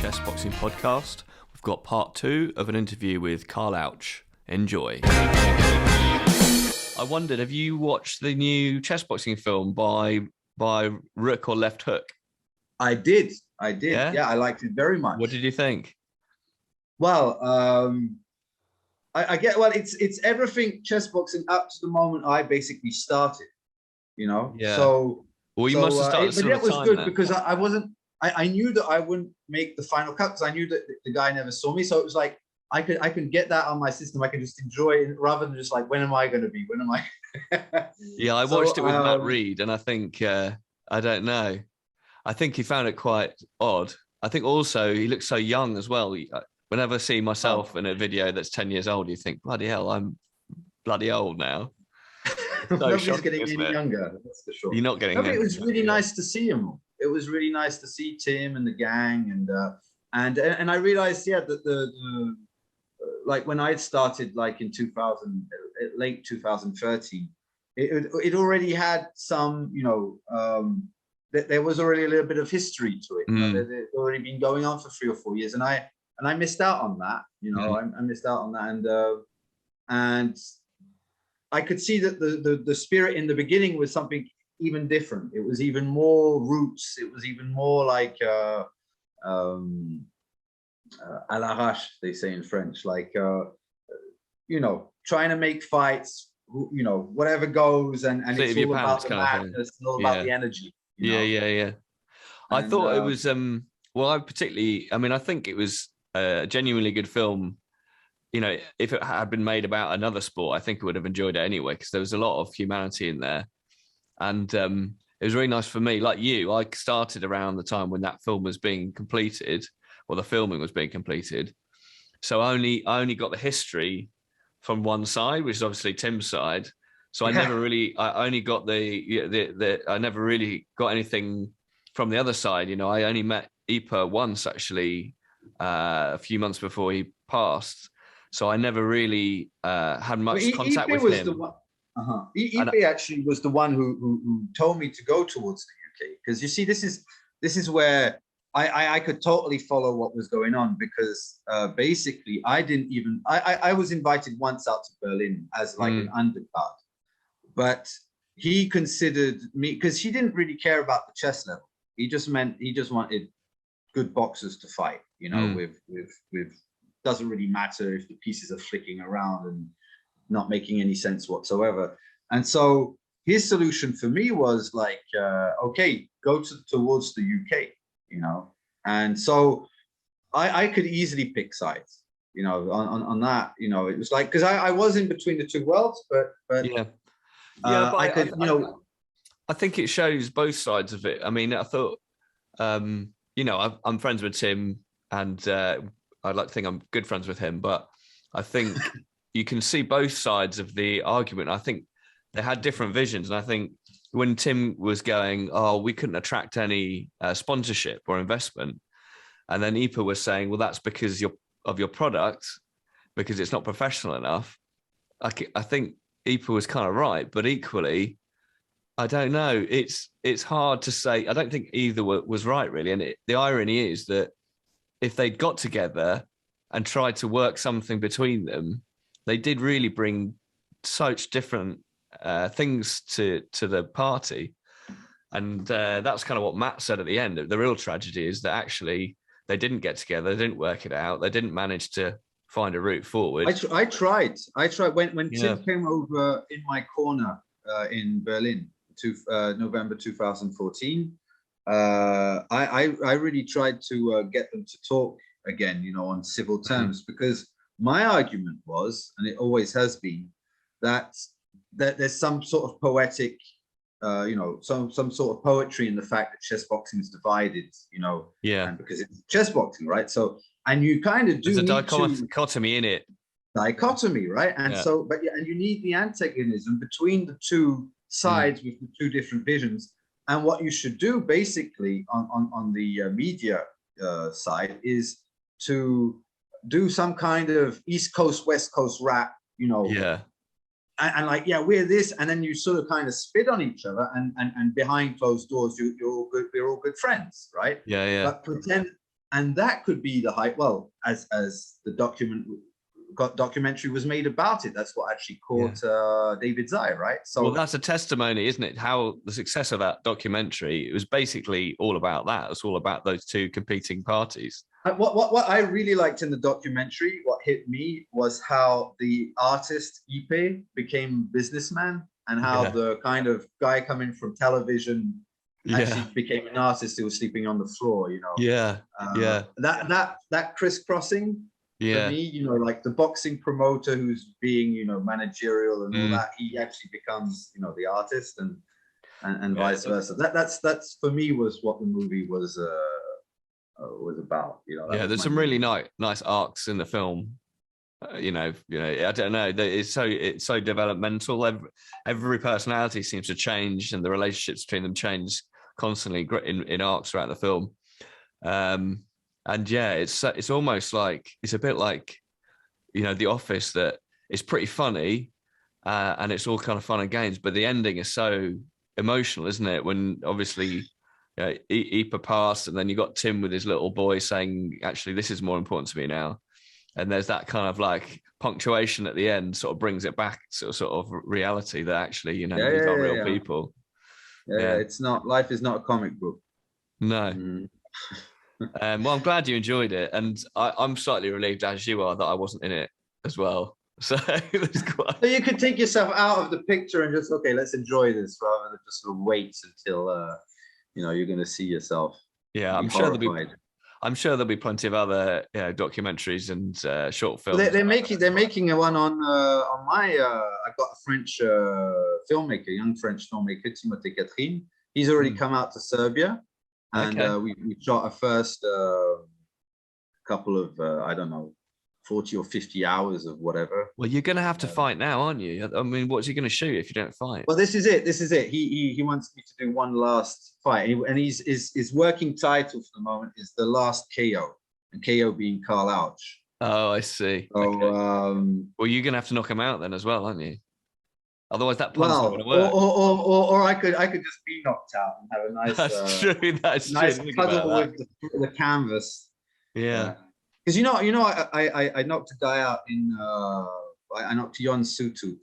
Chessboxing podcast. We've got part 2 of an interview with Karl Ouch. Enjoy. I wondered, have you watched the new chessboxing film by Rook or Left Hook? I did. Yeah, I liked it very much. What did you think? Well, I get. Well, it's everything chessboxing up to the moment I basically started. You know. Yeah. So. Well, you must have started. But that was good then, because I wasn't. I knew that I wouldn't make the final cut because I knew that the guy never saw me. So it was like I could get that on my system. I could just enjoy it rather than just like, when am I going to be? When am I? Yeah, I watched it with Matt Reed, and I think I don't know. I think he found it quite odd. I think also he looks so young as well. Whenever I see myself in a video that's 10 years old, you think, bloody hell, I'm bloody old now. So Nobody's getting any younger, that's for sure. You're not getting any. It was really nice to see him. It was really nice to see Tim and the gang, and I realized, yeah, that the like when I started, like in 2000, late 2013, it already had some, you know, there was already a little bit of history to it. You know, they'd already been going on for 3 or 4 years, and I missed out on that. You know, I missed out on that, and I could see that the spirit in the beginning was something even different. It was even more roots. It was even more like à l'arrache, they say in French, like you know, trying to make fights, you know, whatever goes, and it's all about the madness and all about the energy. Yeah. I thought it was well, I think it was a genuinely good film. You know, if it had been made about another sport, I think I would have enjoyed it anyway, because there was a lot of humanity in there. And it was really nice for me. Like you, I started around the time when that film was being completed, or the filming was being completed. So I only got the history from one side, which is obviously Tim's side. So I never really, I only got I never really got anything from the other side. You know, I only met Iepe once, actually, a few months before he passed. So I never really had much contact with him. Iepe actually was the one who told me to go towards the UK, because you see, this is where I could totally follow what was going on, because basically I was invited once out to Berlin as like an undercard, but he considered me, because he didn't really care about the chess level. He just wanted good boxers to fight, you know, with doesn't really matter if the pieces are flicking around and not making any sense whatsoever. And so his solution for me was like, okay, go towards the UK, you know. And so I could easily pick sides, you know, on that. You know, it was like, because I was in between the two worlds, but yeah, but I could, you know. I think it shows both sides of it. I mean, I thought, you know, I'm friends with Tim, and I'd like to think I'm good friends with him, but I think you can see both sides of the argument. I think they had different visions. And I think when Tim was going, oh, we couldn't attract any sponsorship or investment, and then Iepe was saying, well, that's because of your product, because it's not professional enough. I think Iepe was kind of right, but equally, I don't know. It's hard to say. I don't think either was right, really. And the irony is that if they'd got together and tried to work something between them, they did really bring such different things to the party. And that's kind of what Matt said at the end. The real tragedy is that actually they didn't get together, they didn't work it out, they didn't manage to find a route forward. I tried. When Tim came over in my corner in Berlin, November 2014, I really tried to get them to talk again, you know, on civil terms, because my argument was, and it always has been, that there's some sort of poetic, you know, some sort of poetry in the fact that chess boxing is divided, you know, and because it's chess boxing, right? So, and you kind of do there's a dichotomy in it. Dichotomy, right? And so, and you need the antagonism between the two sides with the two different visions. And what you should do, basically, on the media side, is to do some kind of East Coast, West Coast rap, you know, and like, yeah, we're this, and then you sort of kind of spit on each other, and behind closed doors, we're all good friends, right? Yeah. But pretend, and that could be the hype. Well, as the documentary was made about it, that's what actually caught David's eye, right? So, well, that's a testimony, isn't it? How the success of that documentary, it was basically all about that. It's all about those two competing parties. What I really liked in the documentary, what hit me, was how the artist Iepe became businessman, and how the kind of guy coming from television actually became an artist who was sleeping on the floor. You know, that crisscrossing. For me, you know, like the boxing promoter who's being, you know, managerial and all that, he actually becomes, you know, the artist, and vice versa. That's for me was what the movie was about. You know, there's some really nice arcs in the film. You know, I don't know. It's so developmental. Every personality seems to change, and the relationships between them change constantly in arcs throughout the film. And it's almost like, it's a bit like, you know, The Office, that it's pretty funny, and it's all kind of fun and games, but the ending is so emotional, isn't it? When obviously Iepe passed, and then you got Tim with his little boy saying, actually, this is more important to me now. And there's that kind of like punctuation at the end, sort of brings it back to sort of reality that actually, you know, these are real people. It's not, life is not a comic book. No. Well, I'm glad you enjoyed it, and I'm slightly relieved, as you are, that I wasn't in it as well. So it was quite... So you could take yourself out of the picture and just, okay, let's enjoy this, rather than just sort of wait until you know, you're going to see yourself. Yeah, I'm sure there'll be plenty of other documentaries and short films. Well, they're making a one on my. I've got a French filmmaker, young French filmmaker, Timothée Catherine. He's already come out to Serbia. And we shot a first couple of, I don't know, 40 or 50 hours of whatever. Well, you're going to have to fight now, aren't you? I mean, what's he going to shoot if you don't fight? Well, this is it. He wants me to do one last fight. And his working title for the moment is The Last K.O. And K.O. being Karl Ouch. Oh, I see. So, well, you're going to have to knock him out then as well, aren't you? Otherwise, that plan's not going to work. Or I could just be knocked out and have a nice. That's true. That's nice true. cuddle with the canvas. Yeah. Because I knocked a guy out in. I knocked Ion Citu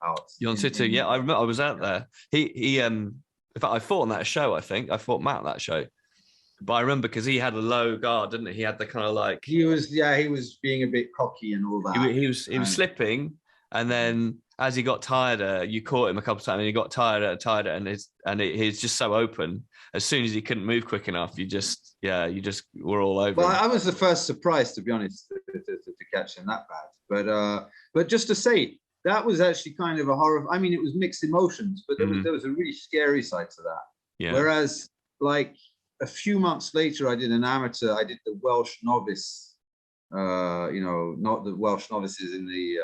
out. Ion Citu, yeah, I remember. I was out there. He in fact, I fought on that show. I think I fought Matt that show. But I remember because he had a low guard, didn't he? He had the kind of like. He was being a bit cocky and all that. He was slipping, and then as he got tireder, you caught him a couple of times, and he got tireder, and he's just so open. As soon as he couldn't move quick enough, you just were all over. Well, I was the first surprised, to be honest, to catch him that bad. But just to say, that was actually kind of a horror. I mean, it was mixed emotions, but there was a really scary side to that. Yeah. Whereas, like a few months later, I did the Welsh novice. Not the Welsh novices in the.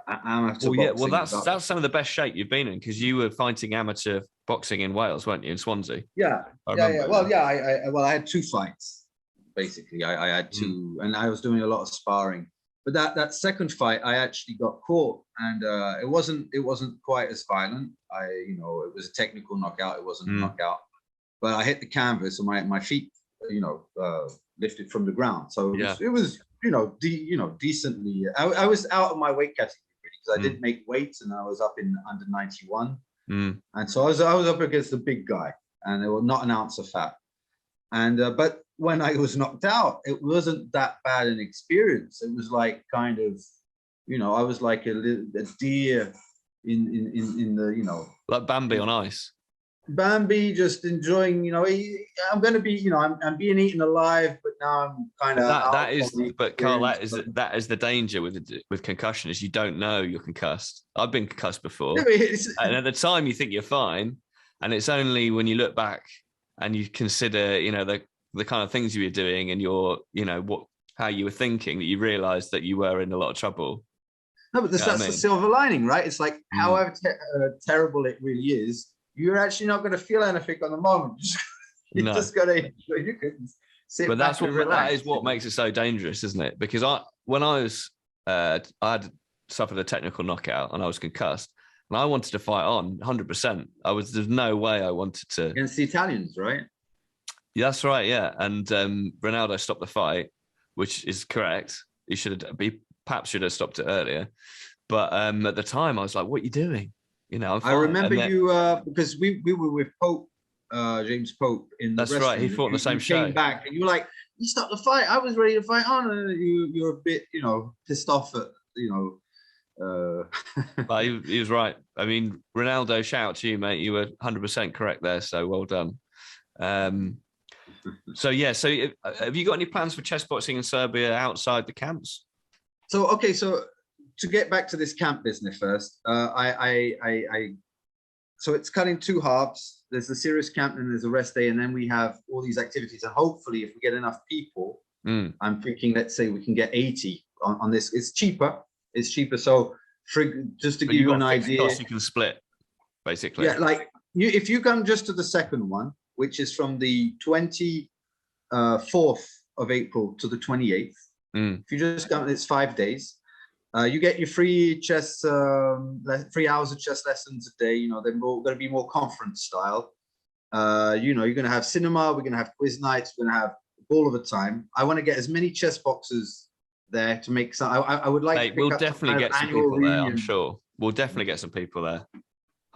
Amateur boxing. Well, that's some of the best shape you've been in, because you were fighting amateur boxing in Wales, weren't you, in Swansea? Yeah. I had two fights basically. I had two, and I was doing a lot of sparring. But that second fight, I actually got caught, and it wasn't quite as violent. It was a technical knockout. It wasn't a knockout, but I hit the canvas, and my feet, lifted from the ground. So it was decently. I was out of my weight category because I didn't make weight, and I was up in under 91, and so I was up against the big guy, and there was not an ounce of fat. And but when I was knocked out, it wasn't that bad an experience. It was like kind of, I was like a deer in the like Bambi on ice. Bambi, just enjoying, I'm going to be, I'm being eaten alive, but now I'm kind of. But Karl, that is the danger with concussion, is you don't know you're concussed. I've been concussed before, and at the time you think you're fine, and it's only when you look back and you consider, the kind of things you were doing and how you were thinking, that you realise that you were in a lot of trouble. No, but that's the silver lining, right? It's like, however terrible it really is, you're actually not going to feel anything on the moment. You're just going to, you can sit but back and relax. That is what makes it so dangerous, isn't it? Because I had suffered a technical knockout and I was concussed, and I wanted to fight on 100%. There's no way I wanted to. Against the Italians, right? Yeah, that's right. Yeah, and Ronaldo stopped the fight, which is correct. He perhaps should have stopped it earlier. But at the time, I was like, "What are you doing?" You know, I'm I fine. remember And then you because we were with Pope, James Pope in the that's right. He wrestling. fought in the same You show. came back and you were like, "You stopped the fight. I was ready to fight on." And you're a bit, pissed off at, But he was right. I mean, Ronaldo, shout out to you, mate. You were 100% correct there. So well done. So yeah. So have you got any plans for chess boxing in Serbia outside the camps? So okay, so to get back to this camp business first, so it's cut in two halves. There's the serious camp and there's a rest day, and then we have all these activities. And hopefully, if we get enough people, I'm thinking, let's say we can get 80 on this. It's cheaper. It's cheaper. So just to give you an idea, costs you can split, basically. Yeah, like if you come just to the second one, which is from the 24th of April to the 28th. If you just come, it's 5 days. You get your free 3 hours of chess lessons a day. They're going to be more conference style. You're going to have cinema. We're going to have quiz nights. We're going to have all of a time. I want to get as many chess boxes there to make some. I would like. Mate, we'll definitely get some people there. I'm sure we'll definitely get some people there.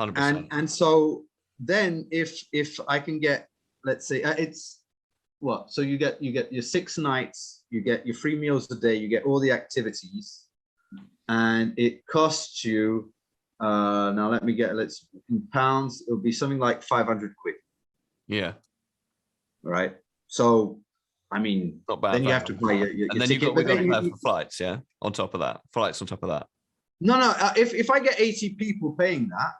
100%. And so then if I can get, let's say it's what? So you get your 6 nights. You get your free meals a day. You get all the activities. And it costs you, now let me in pounds, it'll be something like 500 quid. Yeah. Right. So, I mean, not bad. Then you have to buy your and then ticket. We've got to pay for flights, yeah? On top of that. Flights on top of that. No. If I get 80 people paying that,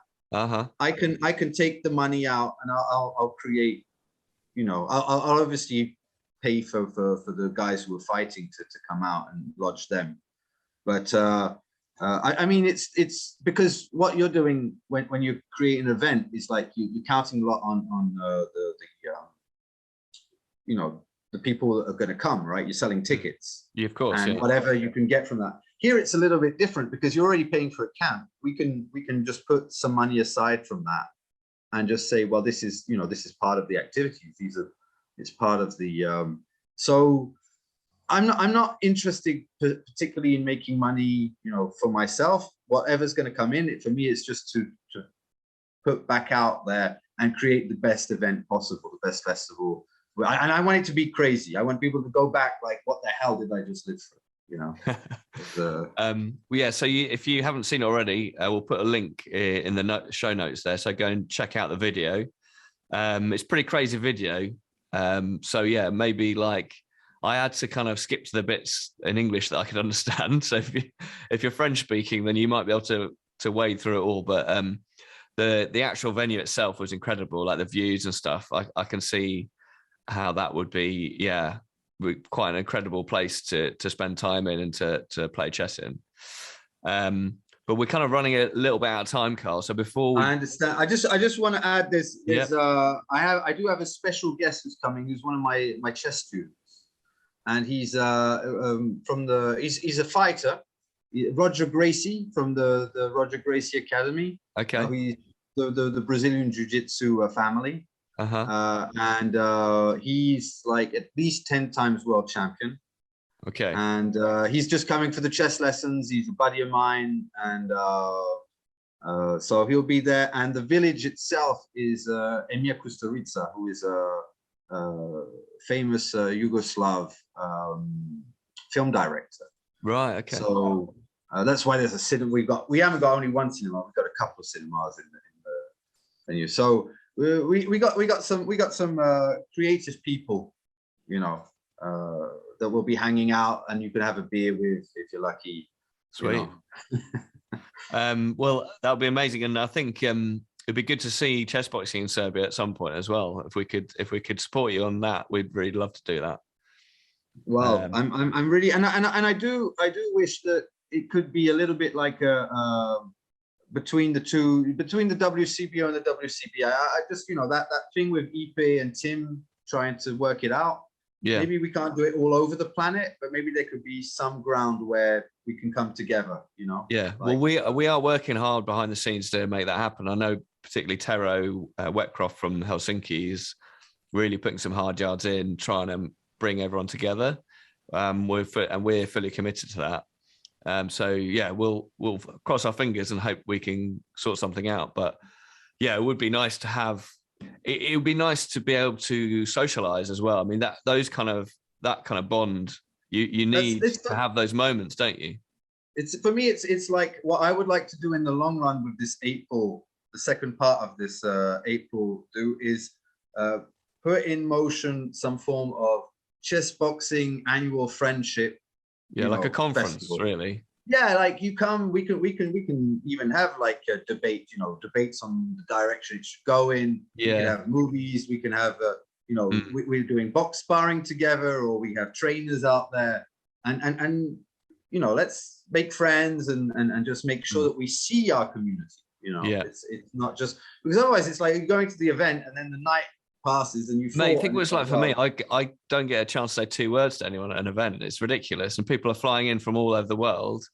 I can take the money out and I'll create, I'll obviously pay for the guys who are fighting to come out and lodge them. But I mean, it's because what you're doing when you create an event is like you're counting a lot on the people that are going to come, right? You're selling tickets, of course, and whatever you can get from that. Here, it's a little bit different because you're already paying for a camp. We can just put some money aside from that and just say, well, this is part of the activities. It's part of the so. I'm not interested particularly in making money, for myself. Whatever's going to come in, for me, it's just to put back out there and create the best event possible, the best festival. And I want it to be crazy. I want people to go back like, what the hell did I just live through? Yeah. So if you haven't seen it already, we'll put a link in the show notes there. So go and check out the video. It's a pretty crazy video. So yeah, maybe like. I had to kind of skip to the bits in English that I could understand. So if you're French speaking, then you might be able to wade through it all. But the actual venue itself was incredible, like the views and stuff. I can see how that would be, quite an incredible place to spend time in and to play chess in. But we're kind of running a little bit out of time, Karl. So before I understand, I just want to add this. I do have a special guest who's coming, who's one of my chess students. And he's he's a fighter, Roger Gracie from the Roger Gracie Academy. Okay. He's the Brazilian Jiu-Jitsu family. And he's like at least 10 times world champion. Okay. And he's just coming for the chess lessons. He's a buddy of mine, and so he'll be there. And the village itself is Emir Kusturica, who is a famous Yugoslav film director. Right. Okay. So that's why there's a cinema. We haven't got only one cinema. We've got a couple of cinemas in the venue. So we got some creative people, that will be hanging out, and you can have a beer with if you're lucky. Sweet. Well, that would be amazing, and I think it'd be good to see chess boxing in Serbia at some point as well. If we could support you on that, we'd really love to do that. Well, I'm really, and I do wish that it could be a little bit like between the WCBO and the WCBI. I just that thing with Iepe and Tim trying to work it out. Yeah. Maybe we can't do it all over the planet, but maybe there could be some ground where we can come together, Yeah. Well, we are working hard behind the scenes to make that happen. I know particularly Tero Wetcroft from Helsinki is really putting some hard yards in, trying to bring everyone together. We're fully committed to that. So yeah, we'll cross our fingers and hope we can sort something out. But yeah, it would be nice to have. It would be nice to be able to socialize as well. I mean, that kind of bond, you need to have those moments, don't you? It's for me. It's like what I would like to do in the long run with this April. The second part of this April is put in motion some form of chess boxing annual friendship. Yeah, like a conference, festival. Really. Yeah, like you come, we can even have like a debate, debates on the direction it should go in. Yeah. We can have movies, we can have, we're doing box sparring together, or we have trainers out there, and let's make friends and just make sure that we see our community. It's not just because otherwise it's like you're going to the event and then the night passes and you. Mate, I think what it's like for me. I don't get a chance to say 2 words to anyone at an event. It's ridiculous, and people are flying in from all over the world,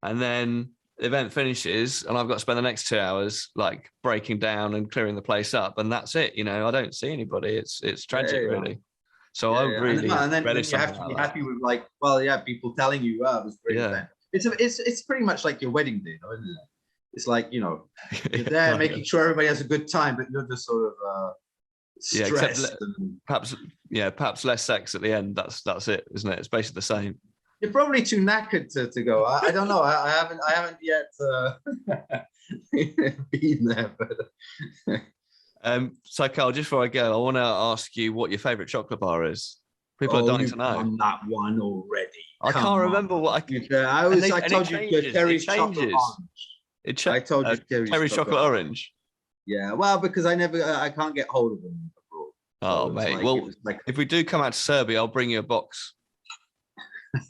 and then the event finishes, and I've got to spend the next 2 hours like breaking down and clearing the place up, and that's it. I don't see anybody. It's tragic, really. So I really and then you have to be happy with people telling you, "Wow, it was a great event." It's pretty much like your wedding day, though, isn't it? It's like you're there making sure everybody has a good time, but you're just sort of stressed. Perhaps less sex at the end. That's it, isn't it? It's basically the same. You're probably too knackered to go. I don't know. I haven't yet been there. But so Karl, just before I go, I want to ask you what your favourite chocolate bar is. People are dying to know. On that one already. I can't remember what I told you Terry's chocolate orange. I told you Terry's chocolate orange. Yeah, well, because I can't get hold of them abroad. Oh, mate. If we do come out to Serbia, I'll bring you a box.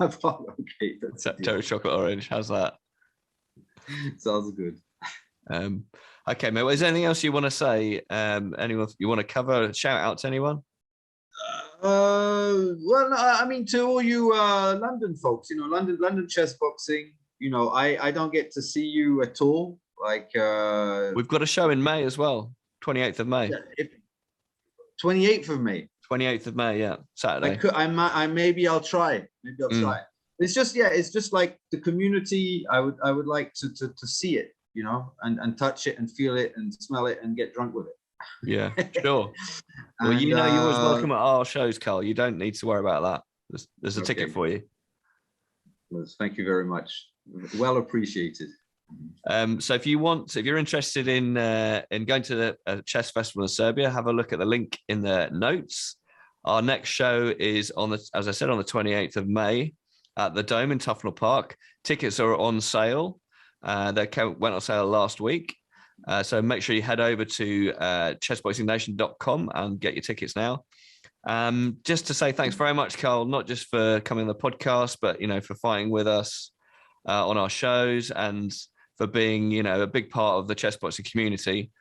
Okay, Terry's chocolate orange. How's that? Sounds good. Okay, mate. Well, is there anything else you want to say? Anyone you want to cover? Shout out to anyone? Well, I mean, to all you London folks, London chess boxing. I don't get to see you at all. Like we've got a show in May as well, 28th of May. 28th of May. 28th of May, yeah, Saturday. Maybe I'll try. Try. It's just like the community. I would like to see it, and touch it and feel it and smell it and get drunk with it. Yeah, sure. Well, you're always welcome at our shows, Karl. You don't need to worry about that. There's a ticket for you. Well, thank you very much. Well appreciated. So if you're interested in going to the chess festival in Serbia, have a look at the link in the notes. Our next show is as I said, on the 28th of May at the Dome in Tufnell Park. Tickets are on sale. They went on sale last week. So make sure you head over to chessboxingnation.com and get your tickets now. Just to say thanks very much, Karl, not just for coming on the podcast, but for fighting with us on our shows and for being a big part of the chess boxing community.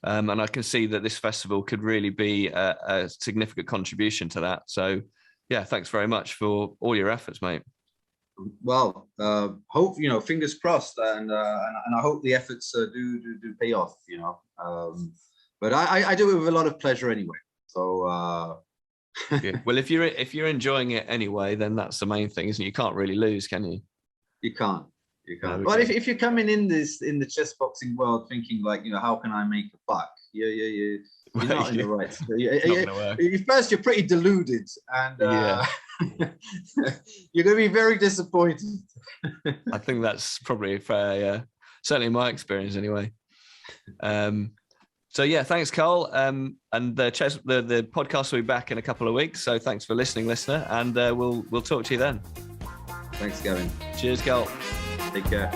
And I can see that this festival could really be a significant contribution to that. So yeah, thanks very much for all your efforts, mate. Well, hope fingers crossed, and I hope the efforts do pay off. But I do it with a lot of pleasure anyway. So yeah. Well, if you're enjoying it anyway, then that's the main thing, isn't it? You can't really lose, can you? You can't. But if you're coming in the chess boxing world thinking like, how can I make a buck? You're not in the right. First, you're pretty deluded, and you're going to be very disappointed. I think that's probably fair. Yeah, certainly in my experience, anyway. So yeah, thanks, Karl. And the podcast will be back in a couple of weeks. So thanks for listening, listener, and we'll talk to you then. Thanks, Gavin. Cheers, Karl. Take care.